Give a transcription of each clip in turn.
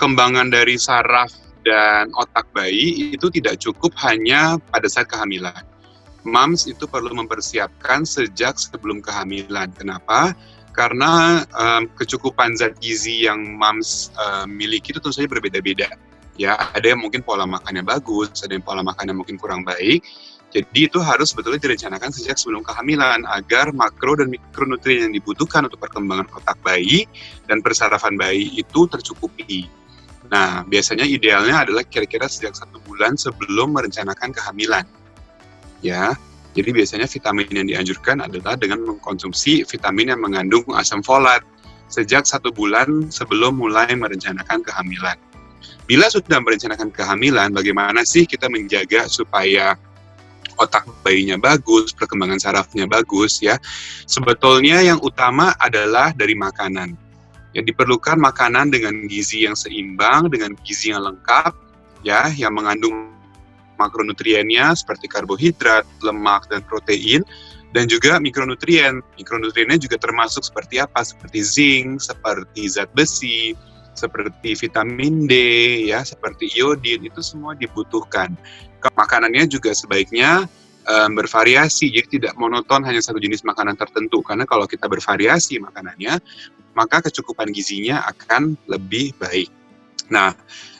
perkembangan dari saraf dan otak bayi itu tidak cukup hanya pada saat kehamilan. Moms itu perlu mempersiapkan sejak sebelum kehamilan. Kenapa? Karena kecukupan zat gizi yang moms miliki itu tentu saja berbeda-beda. Ya, ada yang mungkin pola makannya bagus, ada yang pola makannya mungkin kurang baik. Jadi itu harus sebetulnya direncanakan sejak sebelum kehamilan agar makro dan mikronutrien yang dibutuhkan untuk perkembangan otak bayi dan persarafan bayi itu tercukupi. Nah, biasanya idealnya adalah kira-kira sejak 1 bulan sebelum merencanakan kehamilan. Ya, jadi biasanya vitamin yang dianjurkan adalah dengan mengkonsumsi vitamin yang mengandung asam folat sejak 1 bulan sebelum mulai merencanakan kehamilan. Bila sudah merencanakan kehamilan, bagaimana sih kita menjaga supaya otak bayinya bagus, perkembangan sarafnya bagus ya? Sebetulnya yang utama adalah dari makanan. Yang diperlukan makanan dengan gizi yang seimbang, dengan gizi yang lengkap, ya, yang mengandung makronutriennya seperti karbohidrat, lemak, dan protein, dan juga mikronutrien. Mikronutriennya juga termasuk seperti apa? Seperti zinc, seperti zat besi, seperti vitamin D, ya, seperti iodin, itu semua dibutuhkan. Makanannya juga sebaiknya bervariasi, jadi tidak monoton hanya satu jenis makanan tertentu, karena kalau kita bervariasi makanannya, maka kecukupan gizinya akan lebih baik. Nah,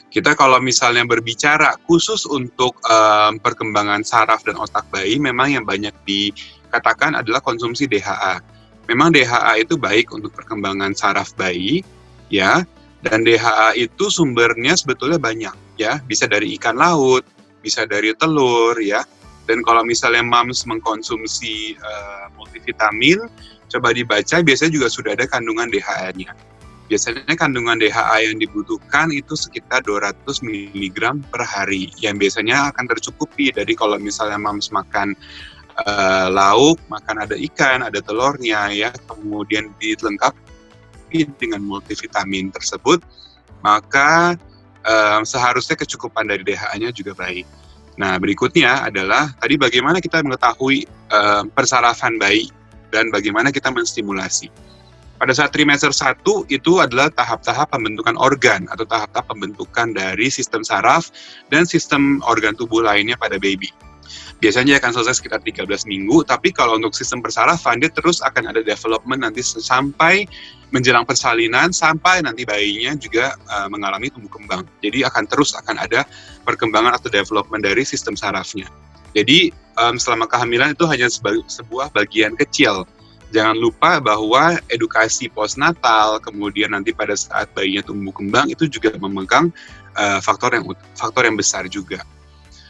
kita kalau misalnya berbicara khusus untuk perkembangan saraf dan otak bayi, memang yang banyak dikatakan adalah konsumsi DHA. Memang DHA itu baik untuk perkembangan saraf bayi, ya, dan DHA itu sumbernya sebetulnya banyak, ya, bisa dari ikan laut, bisa dari telur, ya. Dan kalau misalnya moms mengkonsumsi multivitamin, coba dibaca, biasanya juga sudah ada kandungan DHA-nya. Biasanya kandungan DHA yang dibutuhkan itu sekitar 200 mg per hari, yang biasanya akan tercukupi dari kalau misalnya moms makan lauk, makan ada ikan, ada telurnya, ya, kemudian dilengkapi dengan multivitamin tersebut, maka seharusnya kecukupan dari DHA-nya juga baik. Nah, berikutnya adalah tadi bagaimana kita mengetahui persarafan bayi dan bagaimana kita menstimulasi. Pada saat trimester 1 itu adalah tahap-tahap pembentukan organ atau tahap-tahap pembentukan dari sistem saraf dan sistem organ tubuh lainnya pada baby. Biasanya akan selesai sekitar 13 minggu, tapi kalau untuk sistem persarafan, dia terus akan ada development nanti sampai menjelang persalinan, sampai nanti bayinya juga mengalami tumbuh kembang. Jadi akan ada perkembangan atau development dari sistem sarafnya. Jadi selama kehamilan itu hanya sebuah bagian kecil. Jangan lupa bahwa edukasi postnatal, kemudian nanti pada saat bayinya tumbuh kembang, itu juga memegang faktor yang besar juga.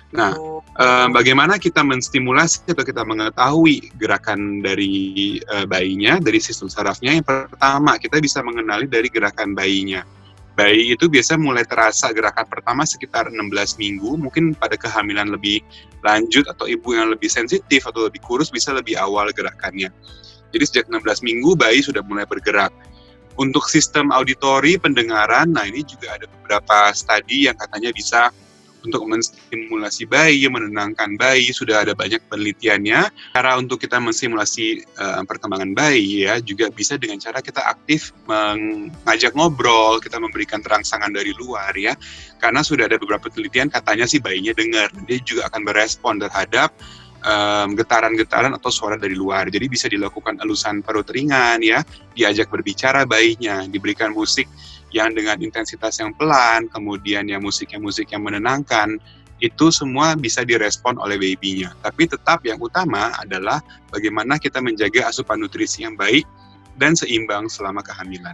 Nah, bagaimana kita menstimulasi atau kita mengetahui gerakan dari bayinya, dari sistem sarafnya? Yang pertama, kita bisa mengenali dari gerakan bayinya. Bayi itu biasa mulai terasa gerakan pertama sekitar 16 minggu, mungkin pada kehamilan lebih lanjut atau ibu yang lebih sensitif atau lebih kurus bisa lebih awal gerakannya. Jadi sejak 16 minggu bayi sudah mulai bergerak. Untuk sistem auditori, pendengaran, nah ini juga ada beberapa studi yang katanya bisa untuk menstimulasi bayi, menenangkan bayi, sudah ada banyak penelitiannya. Cara untuk kita menstimulasi perkembangan bayi ya juga bisa dengan cara kita aktif mengajak ngobrol, kita memberikan terangsangan dari luar ya. Karena sudah ada beberapa penelitian katanya sih bayinya dengar, dia juga akan berespon terhadap getaran-getaran atau suara dari luar. Jadi bisa dilakukan elusan perut ringan ya, diajak berbicara bayinya, diberikan musik yang dengan intensitas yang pelan, kemudian yang musik yang menenangkan, itu semua bisa direspon oleh baby-nya. Tapi tetap yang utama adalah bagaimana kita menjaga asupan nutrisi yang baik dan seimbang selama kehamilan.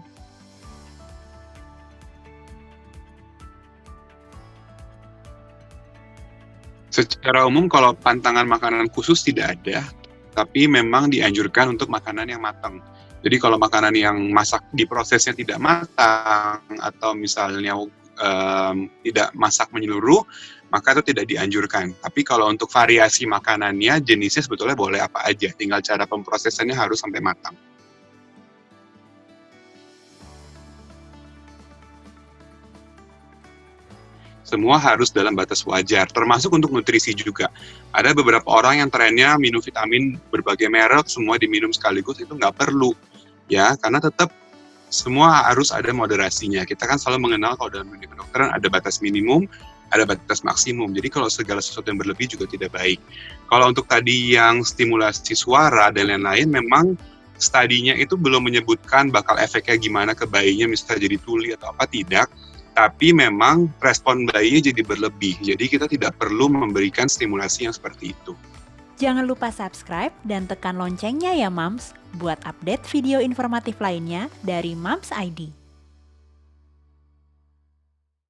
Secara umum kalau pantangan makanan khusus tidak ada, tapi memang dianjurkan untuk makanan yang matang. Jadi kalau makanan yang masak di prosesnya tidak matang atau misalnya tidak masak menyeluruh, maka itu tidak dianjurkan. Tapi kalau untuk variasi makanannya, jenisnya sebetulnya boleh apa aja, tinggal cara pemprosesannya harus sampai matang. Semua harus dalam batas wajar, termasuk untuk nutrisi juga. Ada beberapa orang yang trennya minum vitamin berbagai merek, semua diminum sekaligus, itu nggak perlu. Ya, karena tetap Semua harus ada moderasinya. Kita kan selalu mengenal kalau dalam dunia kedokteran ada batas minimum, ada batas maksimum. Jadi kalau segala sesuatu yang berlebih juga tidak baik. Kalau untuk tadi yang stimulasi suara dan lain-lain, memang studinya itu belum menyebutkan bakal efeknya gimana ke bayinya, misalnya jadi tuli atau apa, tidak. Tapi memang respon bayinya jadi berlebih. Jadi kita tidak perlu memberikan stimulasi yang seperti itu. Jangan lupa subscribe dan tekan loncengnya ya Mams, buat update video informatif lainnya dari Mams ID.